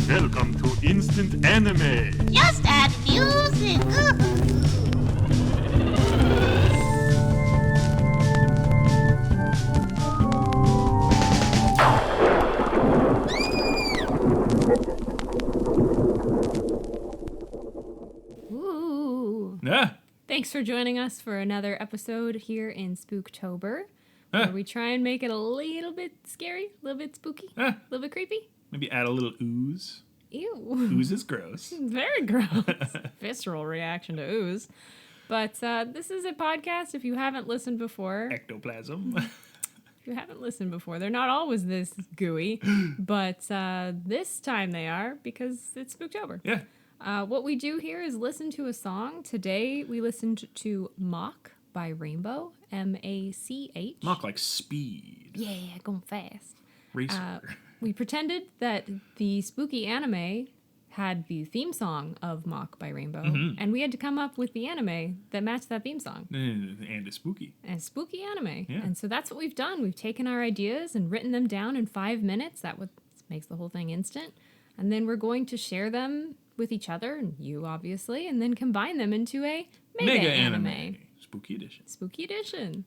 Welcome to Instant Anime. Just add music. Ooh. Yeah. Thanks for joining us for another episode here in Spooktober, where we try and make it a little bit scary, a little bit spooky, a little bit creepy. Maybe add a little ooze. Ew. Ooze is gross. Very gross. Visceral reaction to ooze. But this is a podcast if you haven't listened before. Ectoplasm. If you haven't listened before, they're not always this gooey, but this time they are because it's Spooktober. Yeah. What we do here is listen to a song. Today we listened to Mach by Rainbow, M-A-C-H. Mach like speed. Yeah, going fast. Racer. We pretended that the spooky anime had the theme song of Mach by Rainbow, and we had to come up with the anime that matched that theme song. And it's spooky. And spooky anime. Yeah. And so that's what we've done. We've taken our ideas and written them down in 5 minutes. That makes the whole thing instant. And then we're going to share them with each other, and you obviously, and then combine them into a mega anime. Spooky edition. Spooky edition.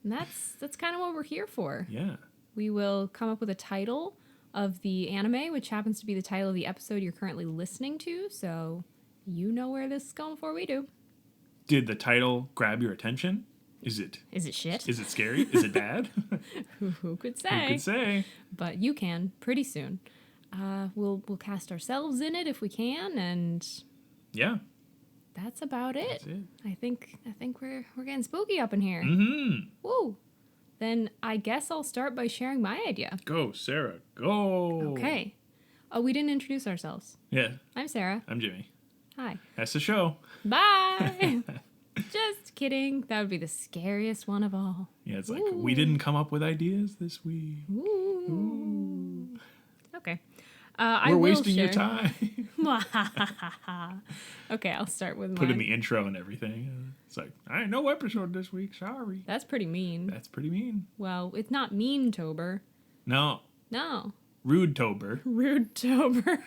And that's kind of what we're here for. Yeah. We will come up with a title of the anime, which happens to be the title of the episode you're currently listening to, so you know where this is going before we do. Did the title grab your attention? Is it shit? Is it scary? Is it bad? Who could say? Who could say? But you can pretty soon. We'll cast ourselves in it if we can, and Yeah. that's about it. That's it. I think we're getting spooky up in here. Mm-hmm. Woo! Then I guess I'll start by sharing my idea. Go, Sarah. Go. Okay. Oh, we didn't introduce ourselves. Yeah. I'm Sarah. I'm Jimmy. Hi. That's the show. Bye! Just kidding. That would be the scariest one of all. Yeah, it's like, we didn't come up with ideas this week. Ooh. Okay. We're wasting your time. Okay, I'll start with mine. Put in the intro and everything. It's like, I ain't no episode this week. Sorry. That's pretty mean. That's pretty mean. Well, it's not mean-tober. No. No. Rude-tober. Rude-tober.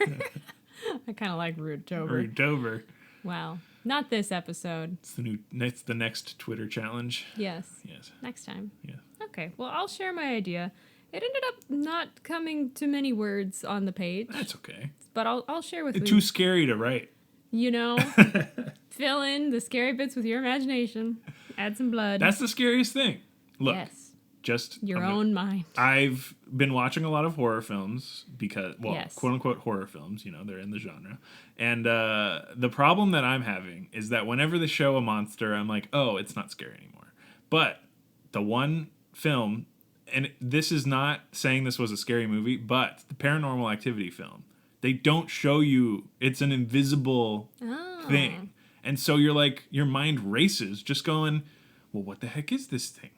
I kind of like rude-tober. Rude-tober. Wow. Not this episode. It's the next Twitter challenge. Yes. Yes. Next time. Yeah. Okay, well, I'll share my idea. It ended up not coming to many words on the page. That's okay. But I'll share with you. It's too scary to write. You know, fill in the scary bits with your imagination. Add some blood. That's the scariest thing. Look, yes. just your own mind. I've been watching a lot of horror films because, well, Yes. quote unquote horror films, you know, they're in the genre. And the problem that I'm having is that whenever they show a monster, I'm like, oh, it's not scary anymore. But the one film, and this is not saying this was a scary movie, but the Paranormal Activity film, they don't show you, it's an invisible thing. And so you're like, your mind races just going, well, what the heck is this thing?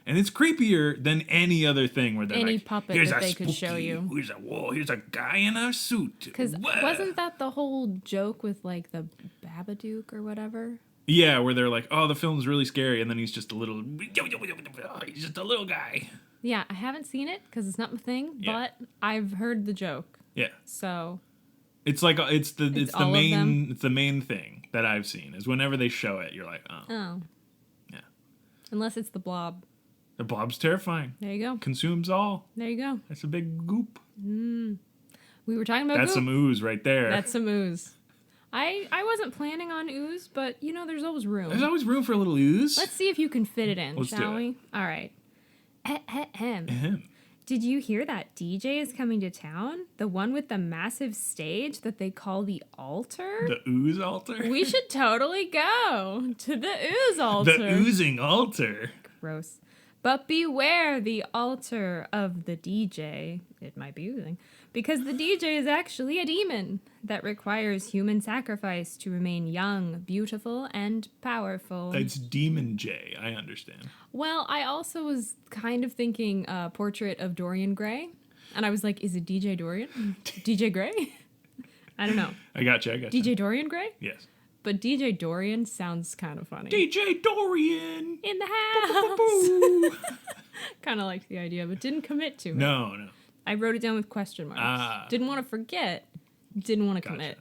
And it's creepier than any other thing where they're Any like, puppet here's that a they could show you. Here's a guy in a suit. Because Whoa. wasn't that the whole joke with, like, the Babadook or whatever? Yeah, where they're like, oh, the film's really scary, and then he's just a little guy. Yeah, I haven't seen it because it's not my thing, Yeah. but I've heard the joke. Yeah. So It's like it's the all of them? main it's the main thing that I've seen is whenever they show it, you're like, oh. Oh. Yeah. Unless it's the Blob. The blob's terrifying. There you go. Consumes all. There you go. That's a big goop. We were talking about That's goop. some ooze right there. That's some ooze. I wasn't planning on ooze, but, you know, there's always room. There's always room for a little ooze. Let's see if you can fit it in, Let's do shall it. we? All right. Ahem. Ahem. Did you hear that DJ is coming to town? The one with the massive stage that they call the altar? The ooze altar? We should totally go to the ooze altar. The oozing altar. Gross. But beware the altar of the DJ. It might be oozing. Because the DJ is actually a demon that requires human sacrifice to remain young, beautiful, and powerful. It's Demon J, I understand. Well, I also was kind of thinking Portrait of Dorian Gray. And I was like, is it DJ Dorian? DJ Gray? I don't know. I got you. DJ Dorian Gray? Yes. But DJ Dorian sounds kind of funny. DJ Dorian! In the house! Kind of liked the idea, but didn't commit to it. No. I wrote it down with question marks. Didn't want to forget, didn't want to Gotcha. commit.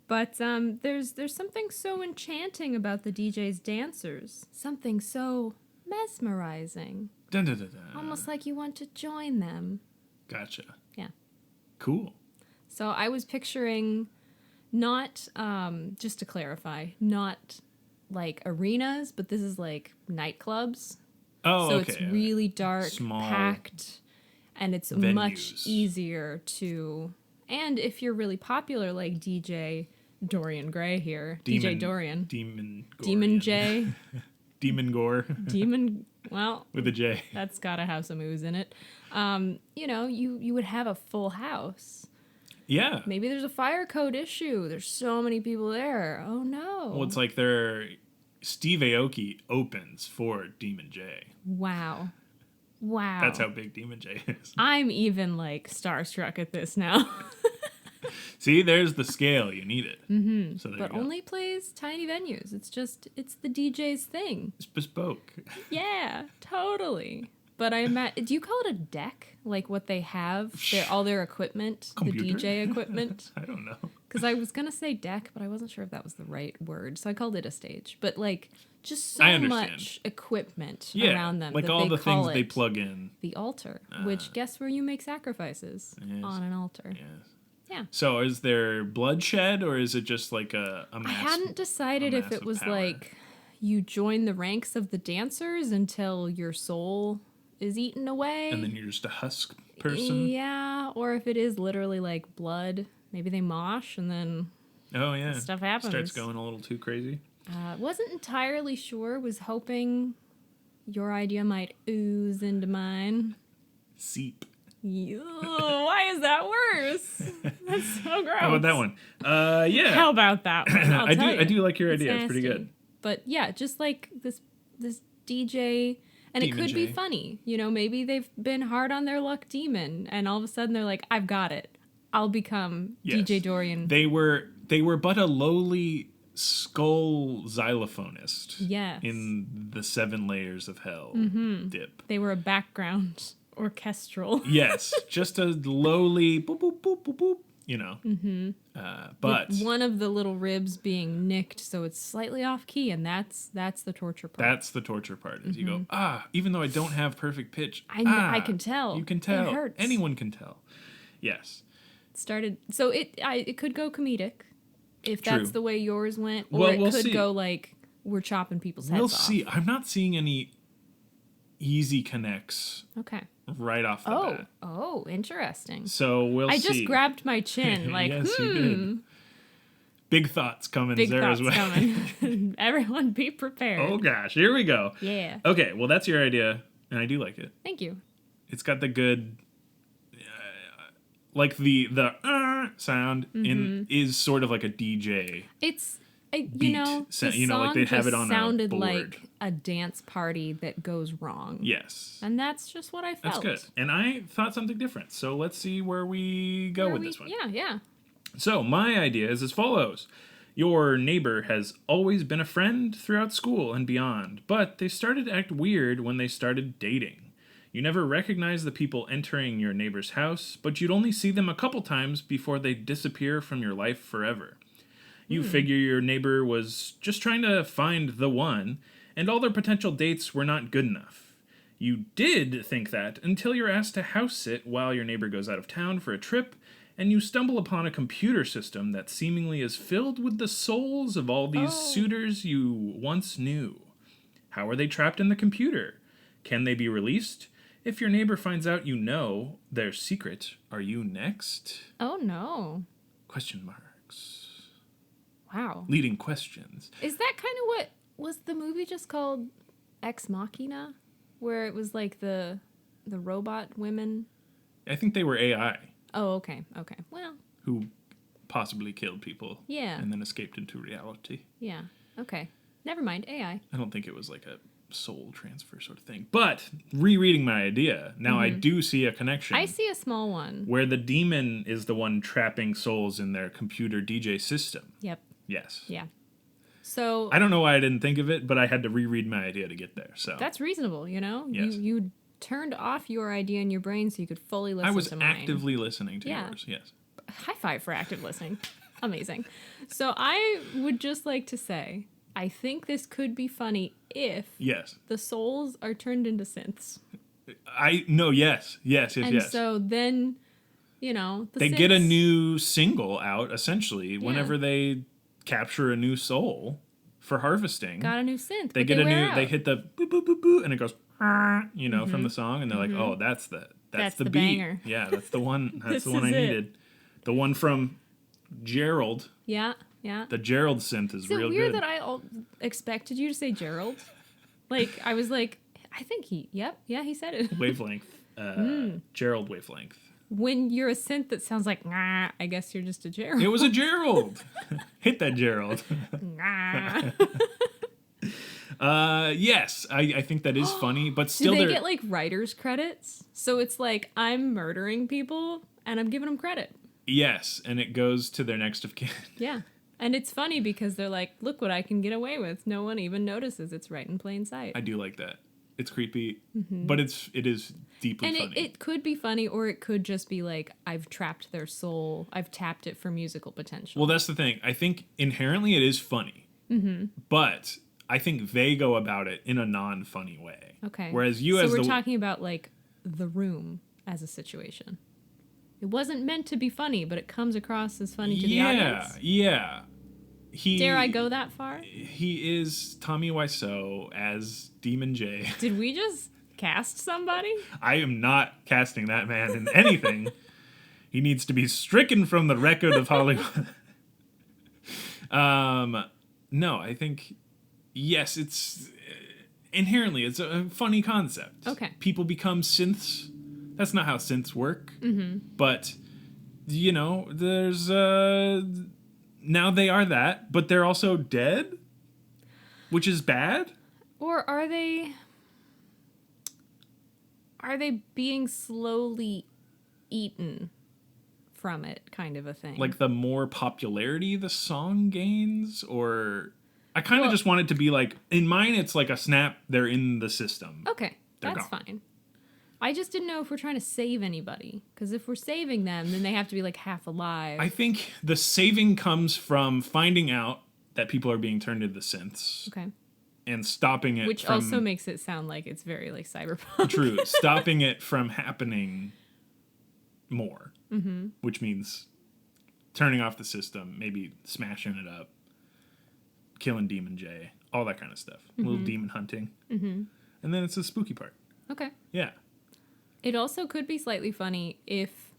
But there's something so enchanting about the DJ's dancers. Something so mesmerizing. Dun, dun, dun, dun. Almost like you want to join them. Gotcha. Yeah. Cool. So I was picturing not, just to clarify, not like arenas, but this is like nightclubs. Oh, So okay. it's really dark, Small packed, and it's venues. much easier to... And if you're really popular like DJ Dorian Gray here, DJ Dorian. Demon J. Demon Gore. Demon... Well, With a J. that's gotta have some ooze in it. You know, you would have a full house. Yeah. Maybe there's a fire code issue. There's so many people there. Oh no. Well, it's like Steve Aoki opens for Demon J. Wow. Wow. That's how big Demon J is. I'm even like starstruck at this now. See, there's the scale. You need it. Mm-hmm. So there But you go. only plays tiny venues. It's the DJ's thing. It's bespoke. Yeah, totally. But do you call it a deck? Like what they have? All their equipment? Computer? The DJ equipment? I don't know. Because I was going to say deck, but I wasn't sure if that was the right word. So I called it a stage. But like just so I understand. much equipment Yeah, around them. like that all they the call things they it plug in. the altar, which guess where you make sacrifices? Yes. On an altar. Yes. Yeah. So is there bloodshed, or is it just like a mass? I hadn't decided a if mass it of was power? like you join the ranks of the dancers until your soul is eaten away. And then you're just a husk person? Yeah, or if it is literally like blood. Maybe they mosh and then Oh, yeah. stuff happens. Starts going a little too crazy. Wasn't entirely sure. Was hoping your idea might ooze into mine. Seep. Ew, why is that worse? That's so gross. How about that one? Yeah. How about that one? I'll tell you. I do like your It's idea. It's pretty nasty. good. But yeah, just like this DJ, and Demon it could be J. funny. You know, maybe they've been hard on their luck demon, and all of a sudden they're like, I've got it. I'll become Yes. DJ Dorian. They were but a lowly skull xylophonist. Yes. In the 7 layers of hell dip. They were a background orchestral. Yes, just a lowly boop boop boop boop boop. You know. Mm-hmm. But With one of the little ribs being nicked, so it's slightly off key, and that's the torture part. that's the torture part. Is you go, even though I don't have perfect pitch, I can tell. You can It tell. hurts. Anyone can tell. Yes. Started, so it could go comedic if that's True. the way yours went, or Well, it we'll could see. go like we're chopping people's heads We'll off. see. I'm not seeing any easy connects Okay. right off the bat. Oh, interesting. So we'll see. I just grabbed my chin, like, Yes, you did. Big thoughts coming big there thoughts as well. coming. Everyone be prepared. Oh gosh, here we go. Yeah. Okay, well that's your idea, and I do like it. Thank you. It's got the good, like the sound in is sort of like a DJ. It's Beat. you know, So- the you know, like song they have just it on a sounded board. like a dance party that goes wrong. Yes, And that's just what I that's felt. good. And I thought something different. So let's see where we go with this one. Yeah. So my idea is as follows. Your neighbor has always been a friend throughout school and beyond, but they started to act weird when they started dating. You never recognized the people entering your neighbor's house, but you'd only see them a couple times before they disappear from your life forever. You figure your neighbor was just trying to find the one, and all their potential dates were not good enough. You did think that until you're asked to house sit while your neighbor goes out of town for a trip, and you stumble upon a computer system that seemingly is filled with the souls of all these suitors you once knew. How are they trapped in the computer? Can they be released? If your neighbor finds out you know their secret, are you next? Oh no. Question marks. Wow. Leading questions. Is that kind of what was the movie just called Ex Machina, where it was like the robot women? I think they were AI Oh, okay. Well, who possibly killed people. Yeah. And then escaped into reality. yeah. Okay. Never mind. AI. I don't think it was like a soul transfer sort of thing. But rereading my idea, now I do see a connection. I see a small one. Where the demon is the one trapping souls in their computer DJ system. Yep. Yes. Yeah. So I don't know why I didn't think of it, but I had to reread my idea to get there. So that's reasonable, you know? Yes. You turned off your idea in your brain so you could fully listen I was to mine. actively listening to Yeah. yours. Yes. high five for active listening. Amazing. So I would just like to say, I think this could be funny if Yes. the souls are turned into synths. Yes. And so then, They get a new single out, essentially, whenever they capture a new soul for harvesting. got a new synth. They get they hit the boop, boop, boop, boop, and it goes, from the song, and they're like, oh, that's the the beat. banger. Yeah, that's the one. That's the one I is it. needed. The one from Gerald. Yeah. The Gerald synth is real weird good. that I expected you to say Gerald? Like, I was like, I think he said it. Wavelength. Gerald wavelength. When you're a synth that sounds like, nah, I guess you're just a Gerald. It was a Gerald. Hit that Gerald. Nah. Yes, I think that is funny, but still Do they they're... get, like, writer's credits? So it's like, I'm murdering people, and I'm giving them credit. Yes, and it goes to their next of kin. Yeah. And it's funny because they're like, look what I can get away with. No one even notices. It's right in plain sight. I do like that. It's creepy, but it is deeply and funny. it could be funny, or it could just be like, I've trapped their soul. I've tapped it for musical potential. Well, that's the thing. I think inherently it is funny, but I think they go about it in a non-funny way. Okay. Whereas you, so as we're the talking about like The Room as a situation. It wasn't meant to be funny, but it comes across as funny to the audience. Yeah. Dare I go that far? He is Tommy Wiseau as Demon J. Did we just cast somebody? I am not casting that man in anything. He needs to be stricken from the record of Hollywood. No, I think, yes, it's inherently, it's a funny concept. Okay. People become synths. That's not how synths work. But, there's, now they are that, but they're also dead, which is bad. Or are they being slowly eaten from it, kind of a thing? Like the more popularity the song gains, or I kind of just want it to be like, in mine it's like a snap, they're in the system. Okay, They're that's gone. fine. I just didn't know if we're trying to save anybody, because if we're saving them, then they have to be like half alive. I think the saving comes from finding out that people are being turned into synths Okay. and stopping it Which from... also makes it sound like it's very like cyberpunk. True. Stopping it from happening more. Which means turning off the system, maybe smashing it up, killing Demon J, all that kind of stuff. A little demon hunting. And then it's the spooky part. Okay. Yeah. It also could be slightly funny if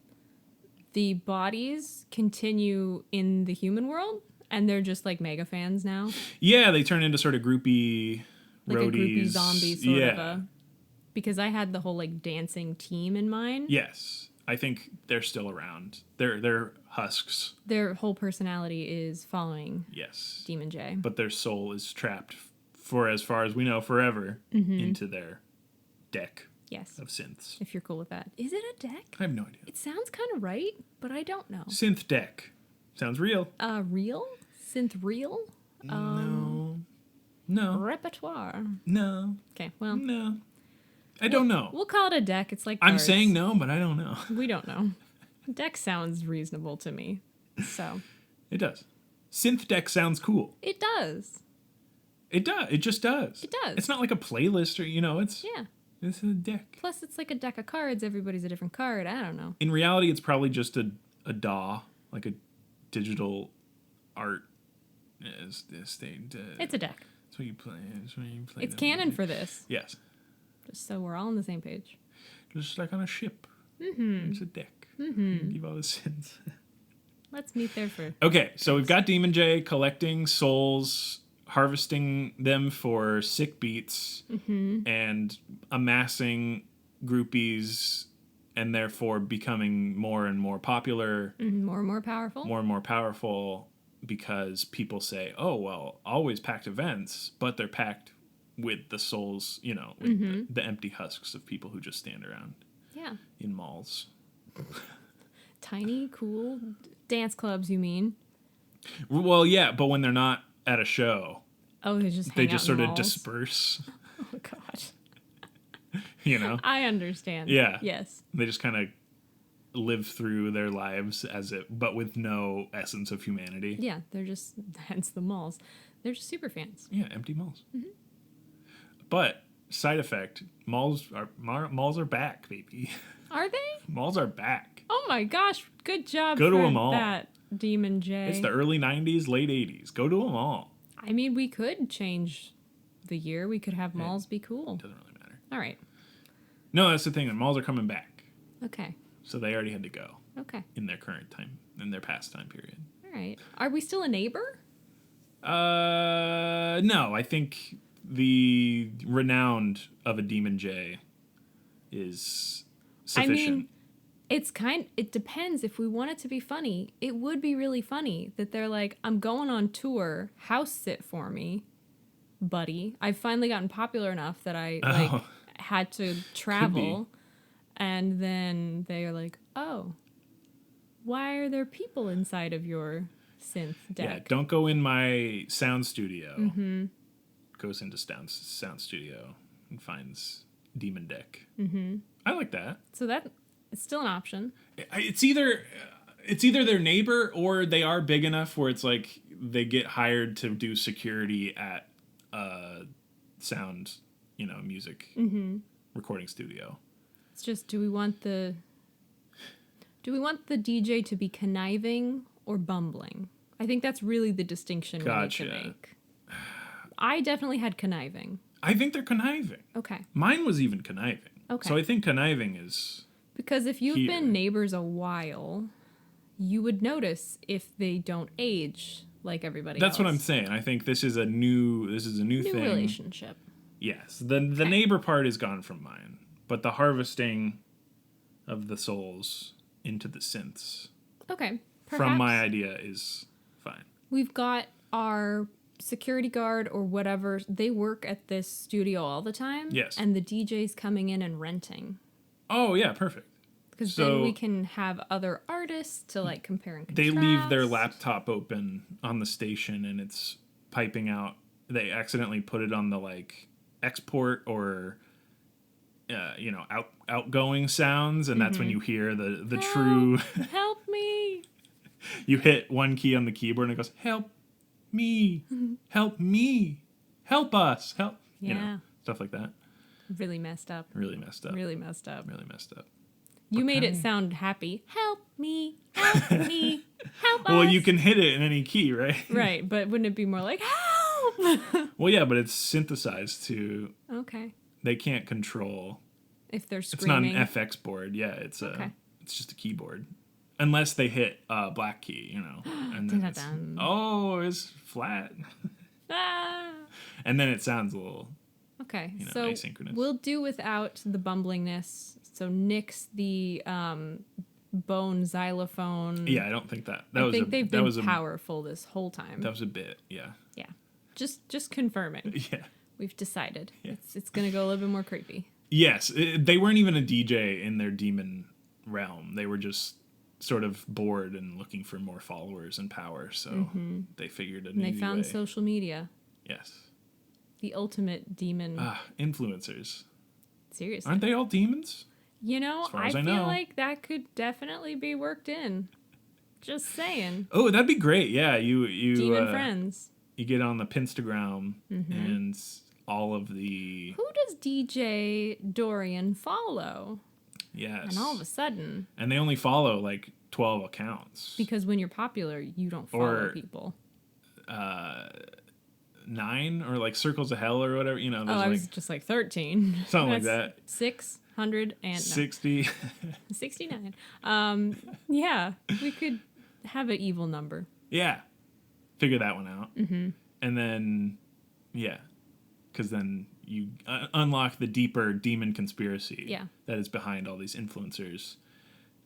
the bodies continue in the human world and they're just like mega fans now. Yeah, they turn into sort of groupie Like roadies. a groupie zombie sort yeah. of a... Because I had the whole like dancing team in mind. Yes. I think they're still around. They're husks. Their whole personality is following Yes. Demon J. But their soul is trapped for, as far as we know, forever into their deck Yes. of synths. If you're cool with that. Is it a deck? I have no idea. It sounds kind of right, but I don't know. Synth deck. Sounds real. Real? Synth real? No. Repertoire. No. Okay, well. No. I don't know. We'll call it a deck. It's like I'm cards. saying no, but I don't know. We don't know. Deck sounds reasonable to me. So. It does. Synth deck sounds cool. It does. It does. It just does. It does. It's not like a playlist or, it's Yeah. it's a deck. Plus, it's like a deck of cards. Everybody's a different card. I don't know. In reality, it's probably just a DAW, like a digital art. It's It's a deck. That's what you play. That's what you play. It's canon for this. Yes. Just so we're all on the same page. Just like on a ship. It's a deck. Give all the sins. Let's meet there for... Okay, so we've got Demon J collecting souls, harvesting them for sick beats, and amassing groupies, and therefore becoming more and more popular, More and more powerful. more and more powerful, because people say, oh, well, always packed events, but they're packed with the souls, with the empty husks of people who just stand around Yeah. in malls. Tiny, cool dance clubs, you mean? Well, yeah, but when they're not at a show, Oh, they just hang they out just in sort of malls? disperse, Oh, God. you know? I understand. Yeah. Yes. They just kind of live through their lives but with no essence of humanity. Yeah, they're just, hence the malls. They're just super fans. Yeah, empty malls. But side effect, malls are back, baby. Are they? Malls are back. Oh my gosh, good job Go to for a mall. that, Demon J. It's the early 90s, late 80s. Go to a mall. I mean, we could change the year. We could have malls be cool. Doesn't really matter. All right. No, that's the thing. The malls are coming back. Okay. So they already had to go Okay. in their current time, in their past time period. All right. Are we still a neighbor? No, I think the renowned of a Demon J is sufficient. I mean, it depends. If we want it to be funny, it would be really funny that they're like, I'm going on tour, house sit for me, buddy. I've finally gotten popular enough that I had to travel. And then they're like, oh, why are there people inside of your synth deck? Yeah, don't go in my sound studio. Goes into sound studio and finds Demon Deck. I like that. So that it's still an option. It's either their neighbor or they are big enough where it's like they get hired to do security at sound, music recording studio. It's just, do we want the DJ to be conniving or bumbling? I think that's really the distinction we need to make. I definitely had conniving. I think they're conniving. Okay. Mine was even conniving. Okay. So I think conniving is... Because if you've been neighbors a while, you would notice if they don't age like everybody else. That's what I'm saying. I think this is a new thing. New relationship. Yes. The neighbor part is gone from mine. But the harvesting of the souls into the synths Okay. from my idea is fine. We've got our security guard or whatever. They work at this studio all the time. Yes. And the DJ's coming in and renting. Oh, yeah, perfect. Because then we can have other artists to like compare and contrast. They leave their laptop open on the station and it's piping out. They accidentally put it on the like export or... outgoing sounds, and that's when you hear the true... Help me! You hit one key on the keyboard and it goes, help me, help me, help us, help, stuff like that. Really messed up. Really messed up. Really messed up. Really messed up. You made it sound happy. Help me, help me, help us. Well, you can hit it in any key, right? Right, but wouldn't it be more like, help? Well, yeah, but it's synthesized to... Okay. They can't control... If they're screaming. It's not an FX board. Yeah, it's just a keyboard. Unless they hit black key, and then it's flat. And then it sounds a little so asynchronous. We'll do without the bumblingness. So nix the bone xylophone. Yeah, I don't think that I think they've been powerful this whole time. That was a bit, yeah. Yeah. Just confirming. Yeah. We've decided. Yeah. It's going to go a little bit more creepy. Yes, they weren't even a DJ in their demon realm. They were just sort of bored and looking for more followers and power, so they figured and they found way. Social media. Yes. The ultimate demon. Influencers. Seriously. Aren't they all demons? I feel like that could definitely be worked in. Just saying. Oh, that'd be great. Yeah, you Demon friends. You get on the Pinstagram and all of the... Who does DJ Dorian follow? Yes. And all of a sudden... And they only follow, 12 accounts. Because when you're popular, you don't follow people. 9 or, Circles of Hell or whatever, I was just 13. Something like that. 600 and... 60. 69. Yeah, we could have an evil number. Yeah. Figure that one out. Mm-hmm. And then, yeah. Because then you unlock the deeper demon conspiracy that is behind all these influencers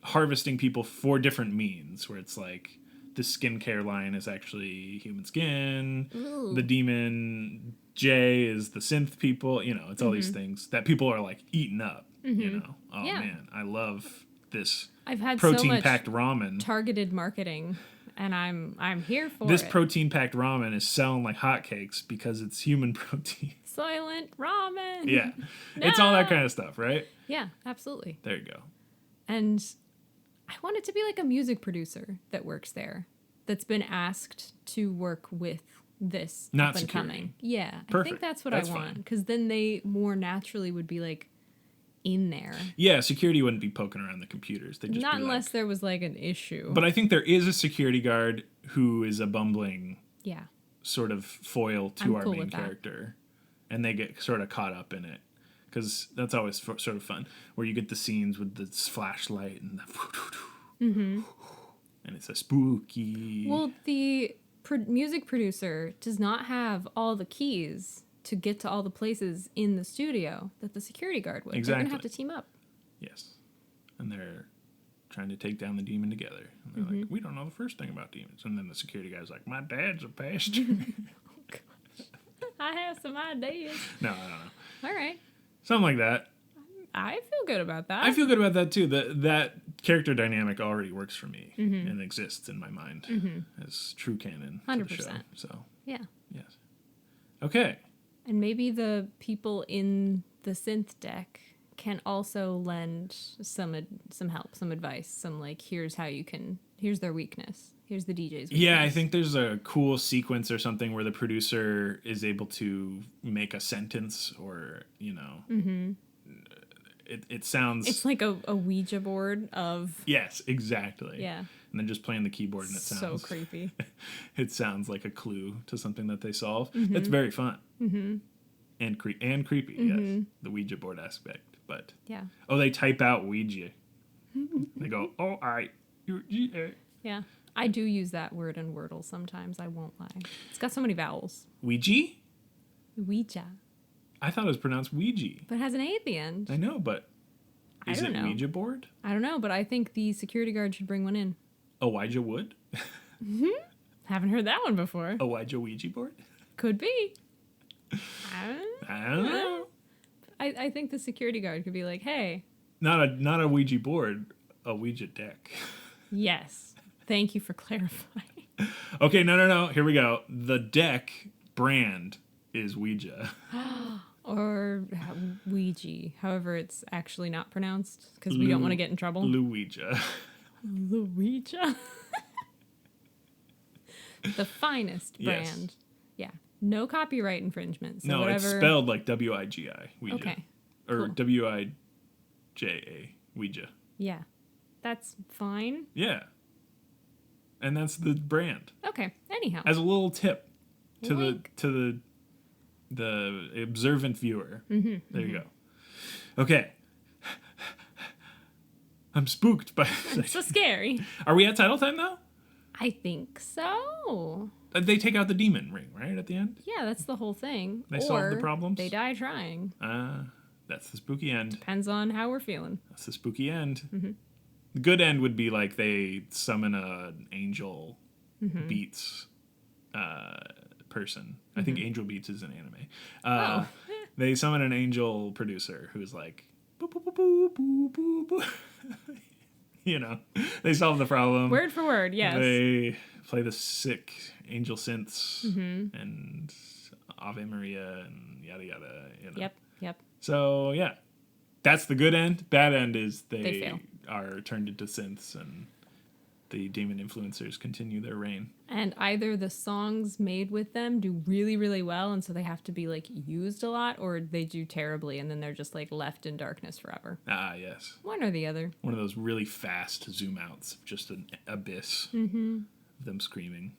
harvesting people for different means, where it's like the skincare line is actually human skin. Ooh. The demon J is the synth people. It's all these things that people are eating up. Oh man, I love this. I've had protein-packed ramen. Targeted marketing. And I'm here for this it. Protein-packed ramen is selling like hotcakes because it's human protein. Soylent ramen. Yeah. No. It's all that kind of stuff, right? Yeah, absolutely. There you go. And I want it to be like a music producer that works there, that's been asked to work with this Not up and security. coming. Yeah, I Perfect. think that's what That's I want, fine. because then they more naturally would be like in there. Yeah, security wouldn't be poking around the computers. They'd just Not be unless like, there was like an issue. but I think there is a security guard who is a bumbling yeah, sort of foil to I'm our cool main with that. character, and they get sort of caught up in it because that's always sort of fun, where you get the scenes with the flashlight and the and it's a spooky. well, the music producer does not have all the keys to get to all the places in the studio that the security guard would. They're Exactly. gonna have to team up. Yes, and they're trying to take down the demon together. And they're like, we don't know the first thing about demons. And then the security guy's like, my dad's a pastor. I have some ideas. No, I don't know. All right, Something like that. I feel good about that. I feel good about that too. That character dynamic already works for me and exists in my mind as true canon to the show. 100%. So, yeah. yes. Okay. And maybe the people in the synth deck can also lend some help, some advice, some like, here's their weakness. Here's the DJ's weakness. Yeah, I think there's a cool sequence or something where the producer is able to make a sentence or, it sounds... It's like a Ouija board of... Yes, exactly. Yeah. And then just playing the keyboard and it So sounds... creepy. It sounds like a clue to something that they solve. It's very fun. And creepy, yes. The Ouija board aspect. But Yeah. oh, they type out Ouija. They go, O-I-U-G-A. Yeah. I do use that word in Wordle sometimes, I won't lie. It's got so many vowels. Ouija? Ouija. I thought it was pronounced Ouija. But it has an A at the end. I know, but I is don't it know. Ouija board? I don't know, but I think the security guard should bring one in. A Ouija wood? Haven't heard that one before. A Ouija board? Could be. I don't know. I think the security guard could be like, hey, Not a Ouija board, a Ouija deck. yes, thank you for clarifying. Okay, no. Here we go. The deck brand is Ouija. Or Ouija, however it's actually not pronounced, because we don't want to get in trouble. Luija. Luija. The finest Yes. brand. Yeah. No copyright infringement. So No, whatever. it's spelled like W-I-G-I. Ouija. Okay. Or Cool. W-I-J-A. Ouija. Yeah. That's fine. Yeah. And that's the brand. Okay. Anyhow. As a little tip to Wink. the observant viewer. There you go. Okay. I'm spooked by It's so scary. Are we at title time now? I think so. They take out the demon ring, right, at the end? Yeah, that's the whole thing. They or solve the problems? They die trying. That's the spooky end. Depends on how we're feeling. That's the spooky end. The good end would be like they summon an angel beats person. I think Angel Beats is an anime. They summon an angel producer who's like, boo, boo, boo, boo, boo, boo, boo. They solve the problem. Word for word, yes. They play the sick angel synths and Ave Maria and yada yada. Yep. So yeah, that's the good end. Bad end is They they fail. are turned into synths and the demon influencers continue their reign. And either the songs made with them do really, really well, and so they have to be like used a lot, or they do terribly, and then they're just like left in darkness forever. Ah, yes. One or the other. One of those really fast zoom outs of just an abyss of them screaming.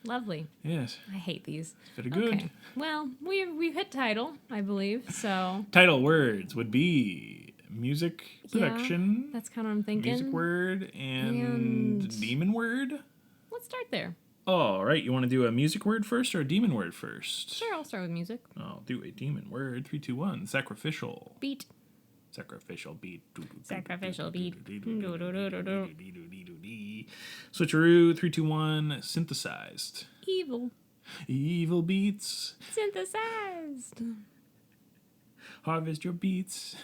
Lovely. Yes. I hate these. Very good. Okay. Well, we've hit title, I believe. So Title words would be music production, that's kind of what I'm thinking. music word, and demon word. Let's start there. All right, you want to do a music word first or a demon word first? Sure, I'll start with music. I'll do a demon word. 3, 2, 1. Sacrificial. Beat. Sacrificial beat. Sacrificial beat. Switcheroo. 3, 2, 1. Synthesized. Evil. Evil beats. Synthesized. Harvest your beats.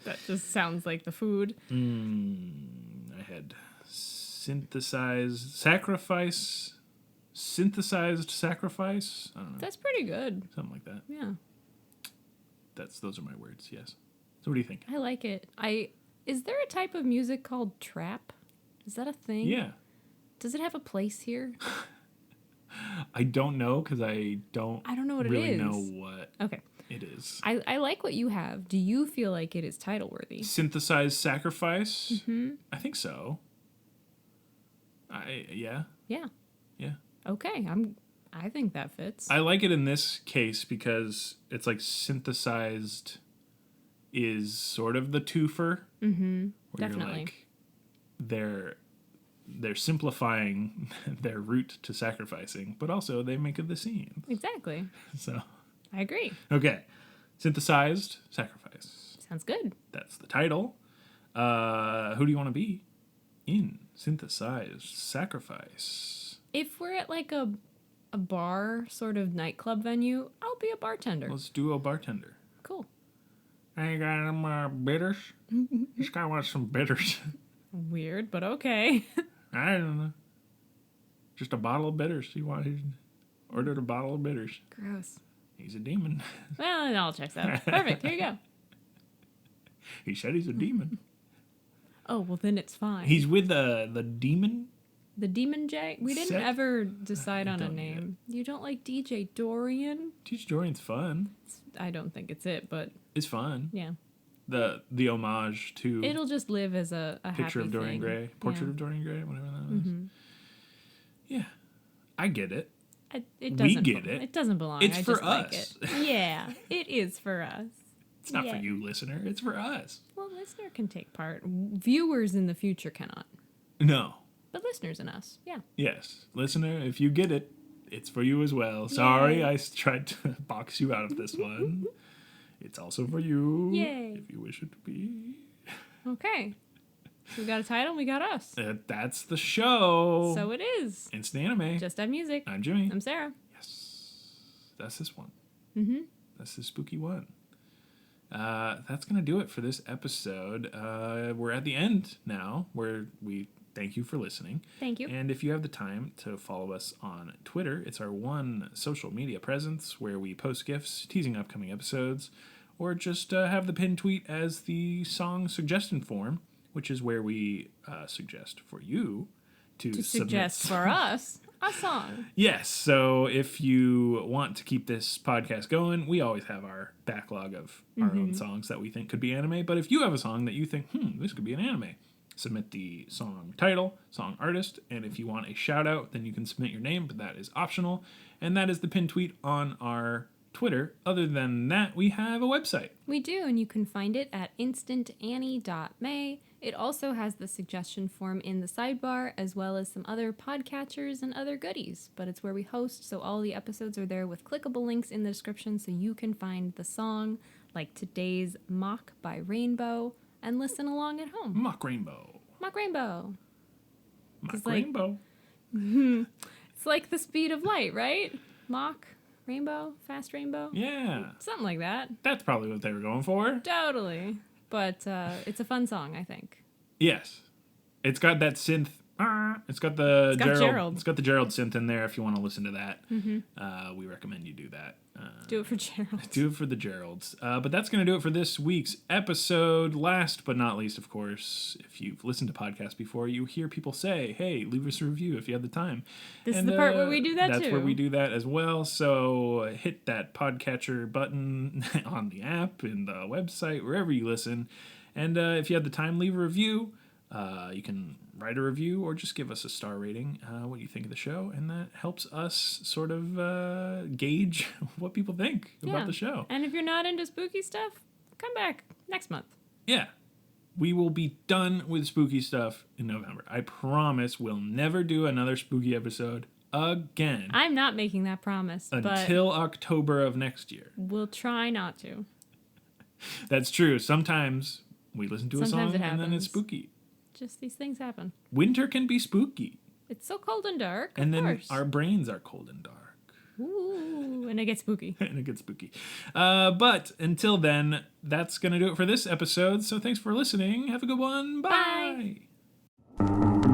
That just sounds like the food. I had synthesized sacrifice. Synthesized sacrifice. I don't know. That's pretty good. Something like that. Yeah. Those are my words. Yes. So what do you think? I like it. I Is there a type of music called trap? Is that a thing? Yeah. Does it have a place here? I don't know because I don't know what really it is. know what Okay. it is. I like what you have. Do you feel like it is title worthy? Synthesized Sacrifice? Mm-hmm. I think so. Yeah. Yeah. Yeah. Okay. I think that fits. I like it in this case because it's like synthesized is sort of the twofer. Mm-hmm. Where Definitely. you're like, they're simplifying their route to sacrificing, but also they make it the scene. Exactly. So I agree. okay, Synthesized Sacrifice. Sounds good. That's the title. Who do you want to be in Synthesized Sacrifice? If we're at like a bar sort of nightclub venue, I'll be a bartender. Let's do a bartender. Cool. I got some bitters. This guy wants some bitters. Weird, but okay. I don't know. Just a bottle of bitters. He ordered a bottle of bitters. Gross. He's a demon. Well, it all checks out. Perfect. Here you go. He said he's a demon. Oh, well, then it's fine. He's with the demon. The Demon J? We didn't ever decide on a don't name. You don't like DJ Dorian? Teach Dorian's fun. I don't think it's it, but It's fun. yeah. The homage to It'll just live as a Picture happy of Dorian thing. Gray. Portrait Yeah. of Dorian Gray, whatever that is. Yeah. I get it. It doesn't get it. It doesn't belong. It's I for just like us. it. Yeah, it is for us. It's not for Yeah. you, listener. It's for us. Well, listener can take part. Viewers in the future cannot. No. But listeners and us, yeah. Yes. Listener, if you get it, it's for you as well. Sorry, I tried to box you out of this one. It's also for you. Yay. If you wish it to be. Okay. So we got a title, we got us. That's the show. So it is. Instant Anime. Just Have Music. I'm Jimmy. I'm Sarah. Yes. That's this one. Mm-hmm. That's the spooky one. That's going to do it for this episode. We're at the end now, where we thank you for listening. Thank you. And if you have the time to follow us on Twitter, it's our one social media presence where we post GIFs teasing upcoming episodes, or just have the pinned tweet as the song suggestion form, which is where we suggest for you to suggest for us a song. Yes, so if you want to keep this podcast going, we always have our backlog of our own songs that we think could be anime. But if you have a song that you think, this could be an anime, submit the song title, song artist, and if you want a shout out, then you can submit your name, but that is optional. And that is the pinned tweet on our Twitter. Other than that, we have a website. We do, and you can find it at instantannie.may. It also has the suggestion form in the sidebar, as well as some other podcatchers and other goodies. But it's where we host, so all the episodes are there with clickable links in the description, so you can find the song, like today's Mock by Rainbow, and listen along at home. Mock Rainbow. Mock Rainbow. Mock It's like- Rainbow. It's like the speed of light, right? Mock Rainbow, fast rainbow. Yeah, Something like that. that's probably what they were going for. Totally. But it's a fun song, I think. Yes, it's got that synth. It's got the got Gerald. It's got the Gerald synth in there. If you want to listen to that, we recommend you do that. Do it for Gerald. Do it for the Geralds. But that's going to do it for this week's episode. Last but not least, of course, if you've listened to podcasts before, you hear people say, hey, leave us a review if you have the time. This is the part where we do that, that's too. where we do that as well. So hit that podcatcher button on the app, in the website, wherever you listen. And if you have the time, leave a review. You can write a review or just give us a star rating, what you think of the show, and that helps us sort of gauge what people think about the show. And if you're not into spooky stuff, come back next month. Yeah. We will be done with spooky stuff in November. I promise we'll never do another spooky episode again I'm not making that promise, until October of next year. but we'll try not to. That's true. Sometimes we listen to a Sometimes song it and then it's happens. spooky. Just these things happen. Winter can be spooky. It's so cold and dark, And of then course. our brains are cold and dark. Ooh, and it gets spooky. And it gets spooky. But until then, that's going to do it for this episode. So thanks for listening. Have a good one. Bye. Bye.